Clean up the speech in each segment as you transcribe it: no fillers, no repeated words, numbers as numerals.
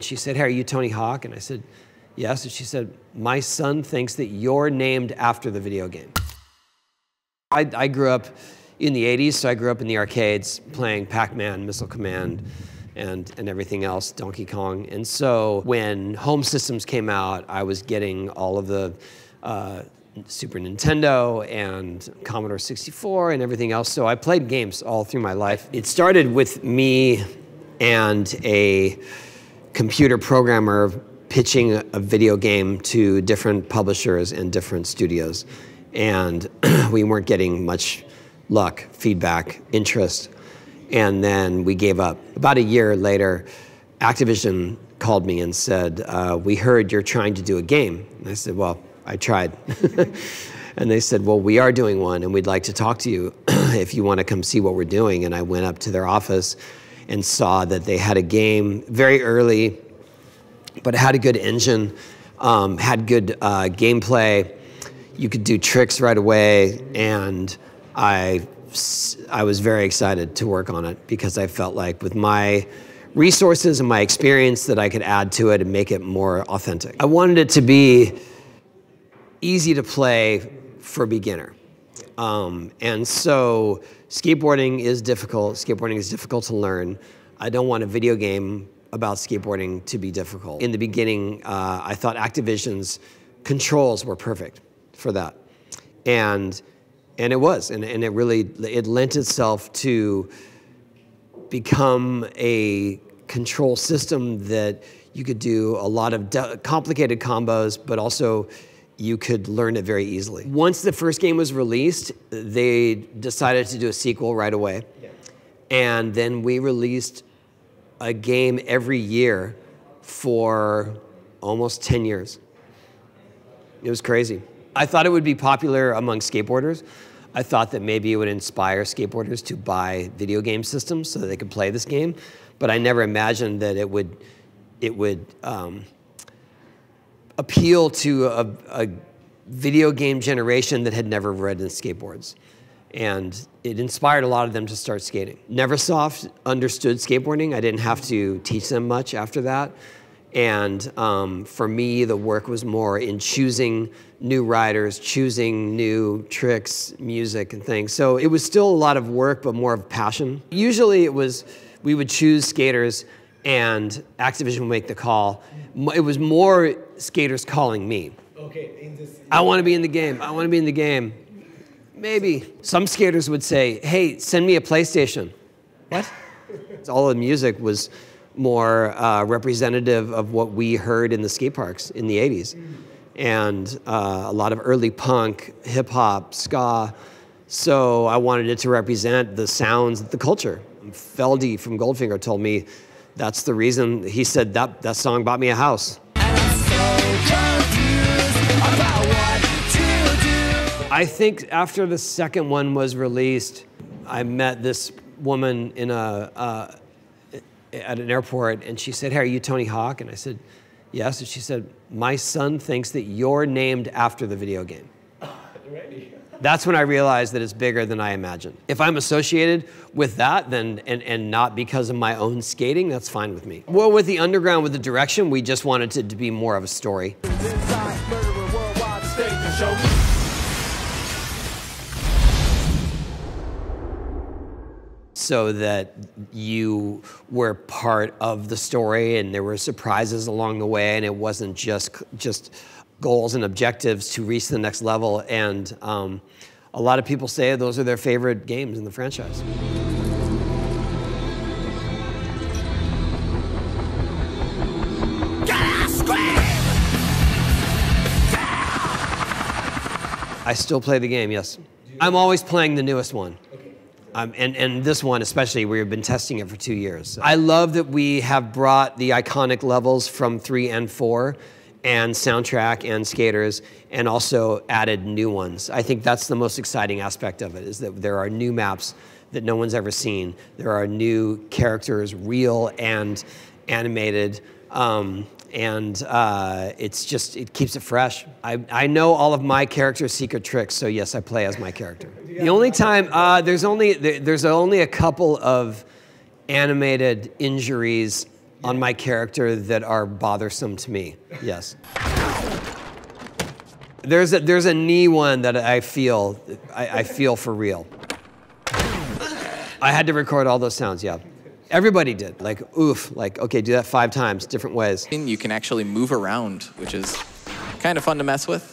She said, "Hey, are you Tony Hawk?" And I said, "Yes." And she said, "My son thinks that you're named after the video game." I grew up in the 80s, so I grew up in the arcades playing Pac-Man, Missile Command, and everything else, Donkey Kong. And so when home systems came out, I was getting all of the Super Nintendo and Commodore 64 and everything else. So I played games all through my life. It started with me and a computer programmer pitching a video game to different publishers and different studios. And we weren't getting much luck, feedback, interest. And then we gave up. About a year later, Activision called me and said, "We heard you're trying to do a game." And I said, "Well, I tried." And they said, "Well, we are doing one and we'd like to talk to you if you want to come see what we're doing." And I went up to their office and saw that they had a game very early, but it had a good engine, had good gameplay. You could do tricks right away, and I was very excited to work on it because I felt like with my resources and my experience that I could add to it and make it more authentic. I wanted it to be easy to play for a beginner. And so skateboarding is difficult. Skateboarding is difficult to learn. I don't want a video game about skateboarding to be difficult. In the beginning, I thought Activision's controls were perfect for that. And it was, and it really, it lent itself to become a control system that you could do a lot of complicated combos, but also you could learn it very easily. Once the first game was released, they decided to do a sequel right away. Yeah. And then we released a game every year for almost 10 years. It was crazy. I thought it would be popular among skateboarders. I thought that maybe it would inspire skateboarders to buy video game systems so that they could play this game, but I never imagined that it would appeal to a video game generation that had never ridden skateboards. And it inspired a lot of them to start skating. Neversoft understood skateboarding. I didn't have to teach them much after that. And for me, the work was more in choosing new riders, choosing new tricks, music, and things. So it was still a lot of work, but more of passion. Usually it was, we would choose skaters and Activision would make the call. It was more skaters calling me. Okay. I want to be in the game. I want to be in the game. Maybe. Some skaters would say, "Hey, send me a PlayStation." What? All the music was more representative of what we heard in the skate parks in the 80s. And a lot of early punk, hip hop, ska. So I wanted it to represent the sounds of the culture. Feldy from Goldfinger told me that's the reason. He said that song bought me a house. I think after the second one was released, I met this woman in at an airport, and she said, "Hey, are you Tony Hawk?" And I said, "Yes." And she said, "My son thinks that you're named after the video game." That's when I realized that it's bigger than I imagined. If I'm associated with that, then and not because of my own skating, that's fine with me. Well, with the Underground, with the direction, we just wanted it to be more of a story. So that you were part of the story and there were surprises along the way, and it wasn't just goals and objectives to reach the next level. And a lot of people say those are their favorite games in the franchise. I still play the game, yes. I'm always playing the newest one. And this one especially, we've been testing it for 2 years. I love that we have brought the iconic levels from 3 and 4 and soundtrack and skaters, and also added new ones. I think that's the most exciting aspect of it, is that there are new maps that no one's ever seen. There are new characters, real and animated. It keeps it fresh. I know all of my character's secret tricks, so yes, I play as my character. The only time, there's only a couple of animated injuries on my character that are bothersome to me, yes. There's a knee one that I feel for real. I had to record all those sounds, yeah. Everybody did, like oof, like okay, do that 5 times, different ways. You can actually move around, which is kind of fun to mess with.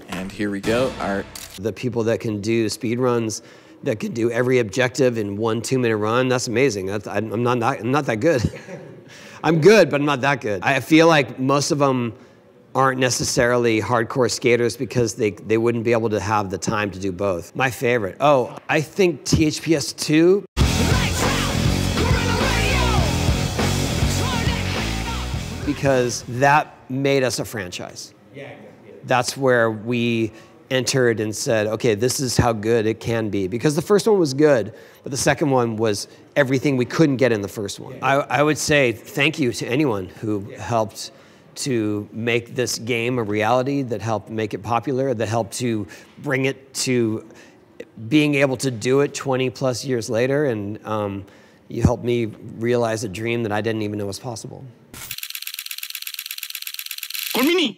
And here we go, The people that can do speed runs, that can do every objective in 1 2-minute run, that's amazing. I'm not that good. I'm good, but I'm not that good. I feel like most of them aren't necessarily hardcore skaters because they wouldn't be able to have the time to do both. My favorite, oh, I think THPS 2. Because that made us a franchise. That's where we entered and said, okay, this is how good it can be. Because the first one was good, but the second one was everything we couldn't get in the first one. I would say thank you to anyone who helped to make this game a reality, that helped make it popular, that helped to bring it to being able to do it 20+ years later. And you helped me realize a dream that I didn't even know was possible. Con Mini.